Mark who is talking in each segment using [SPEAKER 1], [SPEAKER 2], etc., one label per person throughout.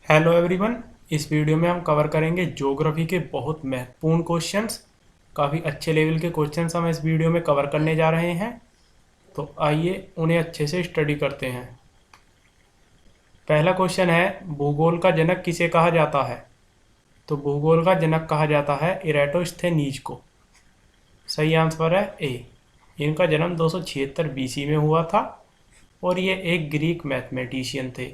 [SPEAKER 1] Hello everyone. इस video में हम कवर करेंगे ज्योग्राफी के बहुत महत्वपूर्ण क्वेश्चंस। काफ़ी अच्छे लेवल के क्वेश्चंस हम इस वीडियो में कवर करने जा रहे हैं, तो आइए उन्हें अच्छे से स्टडी करते हैं। पहला क्वेश्चन है, भूगोल का जनक किसे कहा जाता है? तो भूगोल का जनक कहा जाता है इरेटोस्थेनीज को। सही आंसर है ए। इनका जन्म 276 बीसी में हुआ था और ये एक ग्रीक मैथमेटिशियन थे,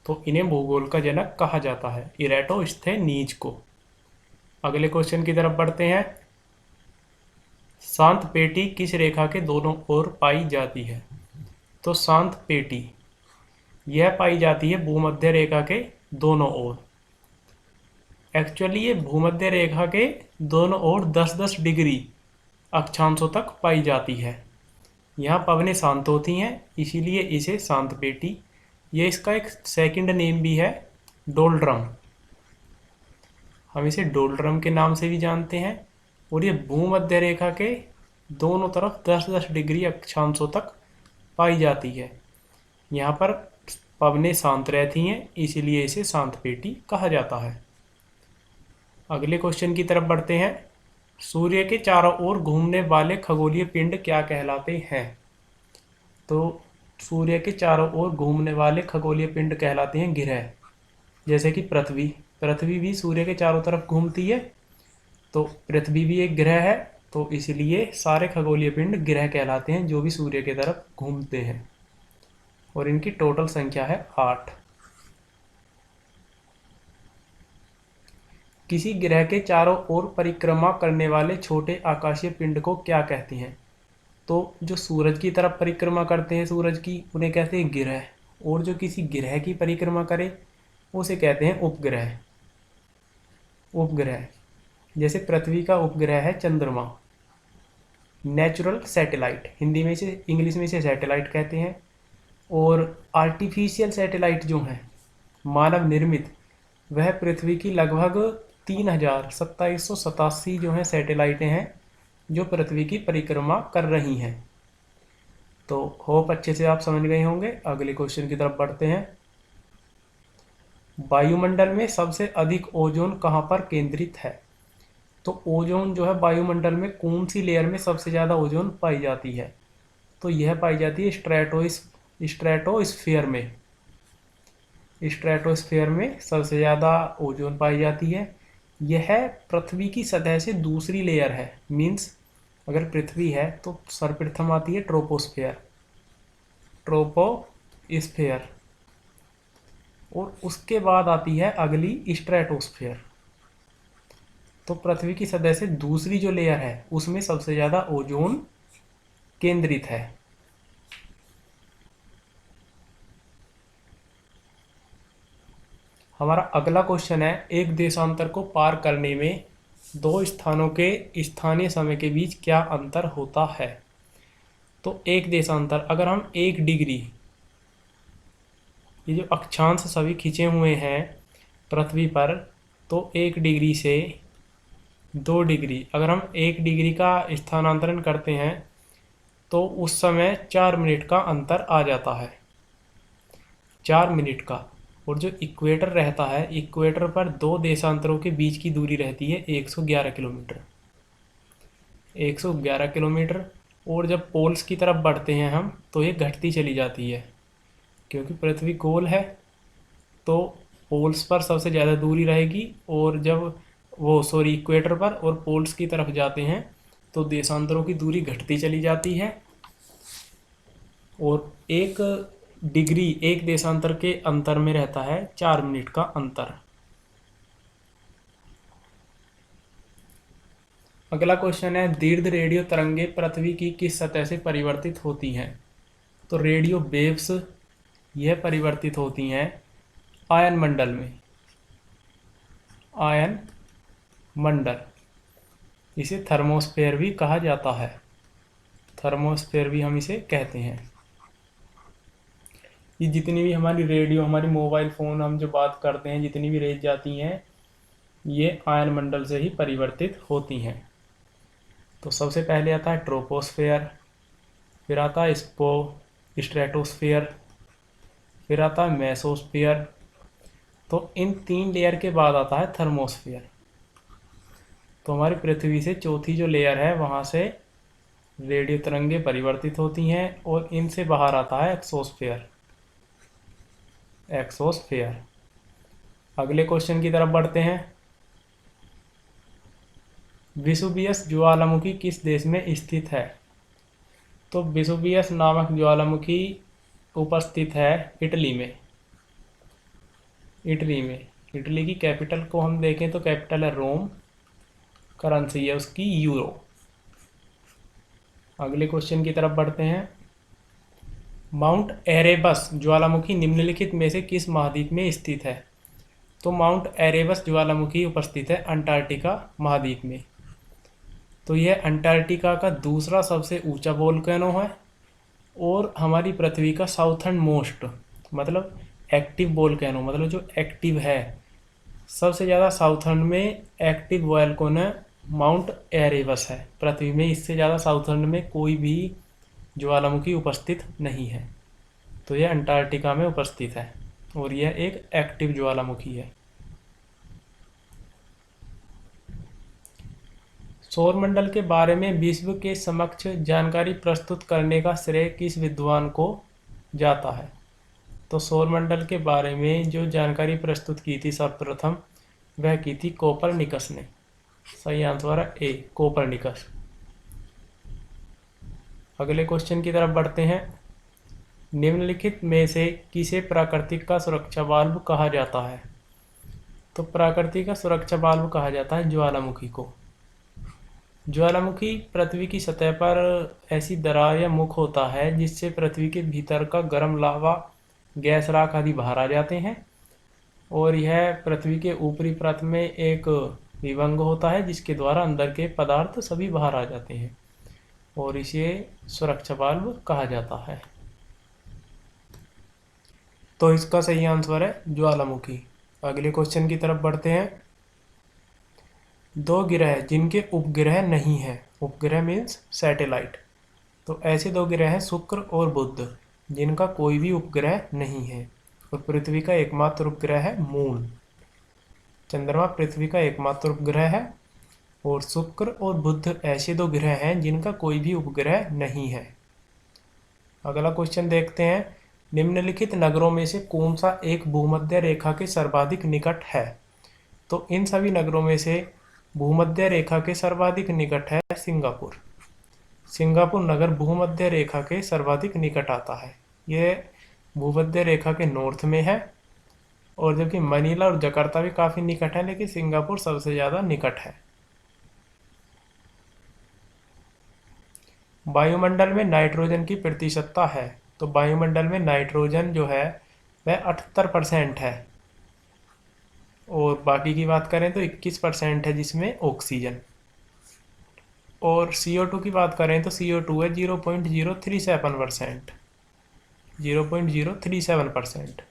[SPEAKER 1] तो इन्हें भूगोल का जनक कहा जाता है, इरेटोस्थेनीज को। अगले क्वेश्चन की तरफ बढ़ते हैं। शांत पेटी किस रेखा के दोनों ओर पाई जाती है? तो शांत पेटी यह पाई जाती है भूमध्य रेखा के दोनों ओर। एक्चुअली ये भूमध्य रेखा के दोनों ओर 10-10 डिग्री अक्षांशों तक पाई जाती है। यहाँ पवनें शांत होती हैं, इसीलिए इसे शांत पेटी, ये इसका एक सेकंड नेम भी है, डोलड्रम। हम इसे डोलड्रम के नाम से भी जानते हैं। और ये भूमध्य रेखा के दोनों तरफ 10-10 डिग्री अक्षांशों तक पाई जाती है। यहाँ पर पवनें शांत रहती हैं, इसीलिए इसे शांत पेटी कहा जाता है। अगले क्वेश्चन की तरफ बढ़ते हैं। सूर्य के चारों ओर घूमने वाले खगोलीय पिंड क्या कहलाते हैं? तो सूर्य के चारों ओर घूमने वाले खगोलीय पिंड कहलाते हैं ग्रह। जैसे कि पृथ्वी पृथ्वी भी सूर्य के चारों तरफ घूमती है, तो पृथ्वी भी एक ग्रह है, तो इसलिए सारे खगोलीय पिंड ग्रह कहलाते हैं जो भी सूर्य की तरफ घूमते हैं। और इनकी टोटल संख्या है 8। किसी ग्रह के चारों ओर परिक्रमा करने वाले छोटे आकाशीय पिंड को क्या कहते हैं? तो जो सूरज की तरफ परिक्रमा करते हैं सूरज की, उन्हें कहते हैं ग्रह। और जो किसी ग्रह की परिक्रमा करे उसे कहते हैं उपग्रह। उपग्रह जैसे पृथ्वी का उपग्रह है चंद्रमा। नेचुरल सैटेलाइट, हिंदी में इसे, इंग्लिश में इसे सैटेलाइट कहते हैं। और आर्टिफिशियल सैटेलाइट जो हैं, मानव निर्मित, वह पृथ्वी की लगभग 3,2787 जो हैं सैटेलाइटें हैं जो पृथ्वी की परिक्रमा कर रही हैं। तो होप अच्छे से आप समझ गए होंगे। अगले क्वेश्चन की तरफ बढ़ते हैं। वायुमंडल में सबसे अधिक ओजोन कहाँ पर केंद्रित है? तो ओजोन जो है वायुमंडल में कौन सी लेयर में सबसे ज़्यादा ओजोन पाई जाती है? तो यह पाई जाती है स्ट्रेटोस्फीयर में। स्ट्रेटोस्फीयर में सबसे ज़्यादा ओजोन पाई जाती है। यह पृथ्वी की सतह से दूसरी लेयर है। मीन्स अगर पृथ्वी है तो सर्वप्रथम आती है ट्रोपोस्फीयर, ट्रोपोस्फीयर, और उसके बाद आती है अगली स्ट्रेटोस्फीयर। तो पृथ्वी की सतह से दूसरी जो लेयर है उसमें सबसे ज़्यादा ओजोन केंद्रित है। हमारा अगला क्वेश्चन है, एक देशांतर को पार करने में दो स्थानों के स्थानीय समय के बीच क्या अंतर होता है? तो एक देशांतर, अगर हम 1 डिग्री, ये जो अक्षांश सभी खींचे हुए हैं पृथ्वी पर, तो 1 डिग्री से 2 डिग्री, अगर हम 1 डिग्री का स्थानांतरण करते हैं तो उस समय 4 मिनट का अंतर आ जाता है, 4 मिनट का। और जो इक्वेटर रहता है, इक्वेटर पर दो देशांतरों के बीच की दूरी रहती है 111 किलोमीटर, 111 किलोमीटर। और जब पोल्स की तरफ बढ़ते हैं हम तो ये घटती चली जाती है, क्योंकि पृथ्वी गोल है, तो पोल्स पर सबसे ज़्यादा दूरी रहेगी। और जब इक्वेटर पर और पोल्स की तरफ जाते हैं तो देशांतरों की दूरी घटती चली जाती है। और 1 डिग्री एक देशांतर के अंतर में रहता है 4 मिनट का अंतर। अगला क्वेश्चन है, दीर्घ रेडियो तरंगे पृथ्वी की किस सतह से परिवर्तित होती हैं? तो रेडियो वेव्स यह परिवर्तित होती हैं आयन मंडल में। आयन मंडल, इसे थर्मोस्फेयर भी कहा जाता है, थर्मोस्फेयर भी हम इसे कहते हैं। ये जितनी भी हमारी रेडियो, हमारी मोबाइल फ़ोन, हम जो बात करते हैं, जितनी भी रेज जाती हैं, ये आयन मंडल से ही परिवर्तित होती हैं। तो सबसे पहले आता है ट्रोपोस्फेयर, फिर आता है स्ट्रेटोस्फेयर, फिर आता है मेसोस्फेयर, तो इन 3 लेयर के बाद आता है थर्मोस्फीयर। तो हमारी पृथ्वी से चौथी जो लेयर है वहाँ से रेडियो तरंगे परिवर्तित होती हैं और इनसे बाहर आता है एक्सोस्फीयर। एक्सोस्फीयर। अगले क्वेश्चन की तरफ बढ़ते हैं। विसुवियस ज्वालामुखी किस देश में स्थित है? तो विसुवियस नामक ज्वालामुखी उपस्थित है इटली में। इटली में। इटली की कैपिटल को हम देखें तो कैपिटल है रोम, करेंसी है उसकी यूरो। अगले क्वेश्चन की तरफ बढ़ते हैं। माउंट एरेबस ज्वालामुखी निम्नलिखित में से किस महाद्वीप में स्थित है? तो माउंट एरेबस ज्वालामुखी उपस्थित है अंटार्कटिका महाद्वीप में। तो यह अंटार्कटिका का दूसरा सबसे ऊंचा वोल्केनो है और हमारी पृथ्वी का साउथर्न मोस्ट मतलब एक्टिव वोल्केनो, मतलब जो एक्टिव है सबसे ज़्यादा साउथर्न में एक्टिव वोल्केनो माउंट एरेबस है पृथ्वी में। इससे ज़्यादा साउथर्न में कोई भी ज्वालामुखी उपस्थित नहीं है। तो यह अंटार्कटिका में उपस्थित है और यह एक एक्टिव ज्वालामुखी है। सौरमंडल के बारे में विश्व के समक्ष जानकारी प्रस्तुत करने का श्रेय किस विद्वान को जाता है? तो सौरमंडल के बारे में जो जानकारी प्रस्तुत की थी सर्वप्रथम वह की थी कोपरनिकस ने। सही आंसर है ए, कोपरनिकस। अगले क्वेश्चन की तरफ बढ़ते हैं। निम्नलिखित में से किसे प्राकृतिक का सुरक्षा वाल्व कहा जाता है? तो प्राकृतिक का सुरक्षा वाल्व कहा जाता है ज्वालामुखी को। ज्वालामुखी पृथ्वी की सतह पर ऐसी दरार या मुख होता है जिससे पृथ्वी के भीतर का गर्म लावा, गैस, राख आदि बाहर आ जाते हैं और यह पृथ्वी के ऊपरी परत में एक विभंग होता है जिसके द्वारा अंदर के पदार्थ सभी बाहर आ जाते हैं और इसे सुरक्षा वाल्व कहा जाता है। तो इसका सही आंसर है ज्वालामुखी। अगले क्वेश्चन की तरफ बढ़ते हैं। 2 ग्रह जिनके उपग्रह नहीं है, उपग्रह मीन्स सैटेलाइट, तो ऐसे 2 ग्रह हैं शुक्र और बुध जिनका कोई भी उपग्रह नहीं है और पृथ्वी का एकमात्र उपग्रह है मून। चंद्रमा पृथ्वी का एकमात्र उपग्रह है और शुक्र और बुध ऐसे 2 ग्रह हैं जिनका कोई भी उपग्रह नहीं है। अगला क्वेश्चन देखते हैं। निम्नलिखित नगरों में से कौन सा एक भूमध्य रेखा के सर्वाधिक निकट है? तो इन सभी नगरों में से भूमध्य रेखा के सर्वाधिक निकट है सिंगापुर। सिंगापुर नगर भूमध्य रेखा के सर्वाधिक निकट आता है। यह भूमध्य रेखा के नॉर्थ में है और जबकि मनीला और जकार्ता भी काफ़ी निकट है, लेकिन सिंगापुर सबसे ज़्यादा निकट है। वायुमंडल में नाइट्रोजन की प्रतिशतता है? तो वायुमंडल में नाइट्रोजन जो है वह 78% है और बाकी की बात करें तो 21% है जिसमें ऑक्सीजन। और CO2 की बात करें तो CO2 है 0.037%। 0.037%।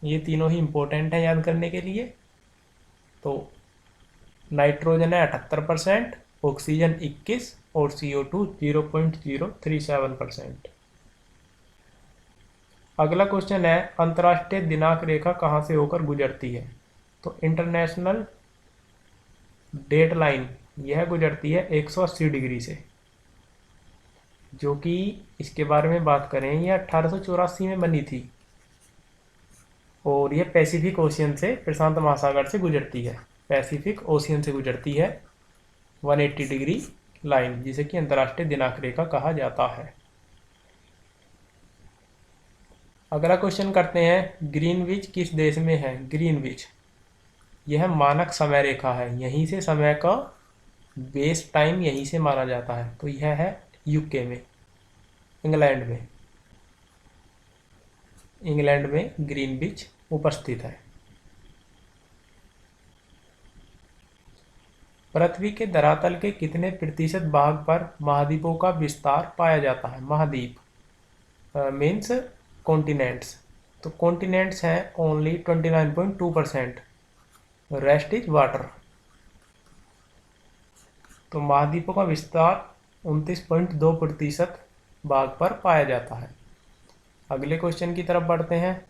[SPEAKER 1] ये तीनों ही इम्पोर्टेंट हैं याद करने के लिए। तो नाइट्रोजन है 78%, ऑक्सीजन 21 और CO2 0.037%। अगला क्वेश्चन है अंतर्राष्ट्रीय दिनांक रेखा कहाँ से होकर गुजरती है? तो इंटरनेशनल डेट लाइन यह गुजरती है 180 डिग्री से, जो कि इसके बारे में बात करें यह 1884 में बनी थी और यह पैसिफिक ओशियन से, प्रशांत महासागर से गुजरती है। पैसिफिक ओशियन से गुजरती है 180 डिग्री लाइन, जिसे कि अंतर्राष्ट्रीय दिनांक रेखा कहा जाता है। अगला क्वेश्चन करते हैं। ग्रीनविच किस देश में है? ग्रीनविच यह मानक समय रेखा है, यहीं से समय का बेस टाइम यहीं से माना जाता है। तो यह है यूके में, इंग्लैंड में। इंग्लैंड में ग्रीनविच उपस्थित है। पृथ्वी के धरातल के कितने प्रतिशत भाग पर महाद्वीपों का विस्तार पाया जाता है? महाद्वीप मीन्स कॉन्टिनेंट्स। तो कॉन्टिनेंट्स हैं ओनली 29.2%, रेस्ट इज वाटर। तो महाद्वीपों का विस्तार 29.2% भाग पर पाया जाता है। अगले क्वेश्चन की तरफ बढ़ते हैं।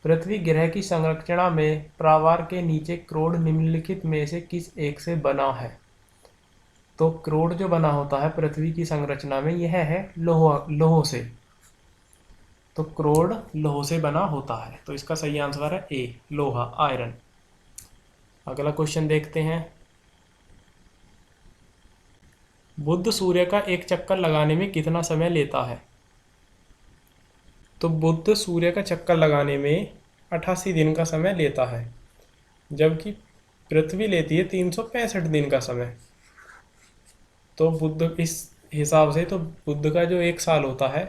[SPEAKER 1] पृथ्वी ग्रह की संरचना में प्रावार के नीचे क्रोड निम्नलिखित में से किस एक से बना है? तो क्रोड जो बना होता है पृथ्वी की संरचना में, यह है लोह से। तो क्रोड लोह से बना होता है, तो इसका सही आंसर है ए, लोहा, आयरन। अगला क्वेश्चन देखते हैं। बुध सूर्य का एक चक्कर लगाने में कितना समय लेता है? तो बुध सूर्य का चक्कर लगाने में 88 दिन का समय लेता है, जबकि पृथ्वी लेती है 365 दिन का समय। तो बुध इस हिसाब से तो बुध का जो एक साल होता है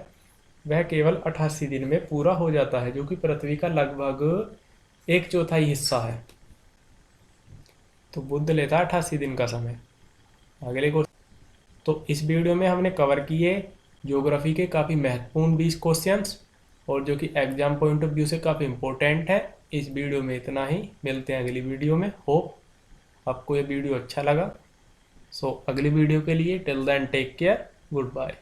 [SPEAKER 1] वह केवल 88 दिन में पूरा हो जाता है, जो कि पृथ्वी का लगभग 1/4 हिस्सा है। तो बुध लेता है 88 दिन का समय। अगले को तो इस वीडियो में हमने कवर किए ज्योग्राफी के काफ़ी महत्वपूर्ण 20 क्वेश्चंस, और जो कि एग्जाम पॉइंट ऑफ व्यू से काफ़ी इंपॉर्टेंट है। इस वीडियो में इतना ही, मिलते हैं अगली वीडियो में। होप आपको ये वीडियो अच्छा लगा। सो अगली वीडियो के लिए till then take care, good bye.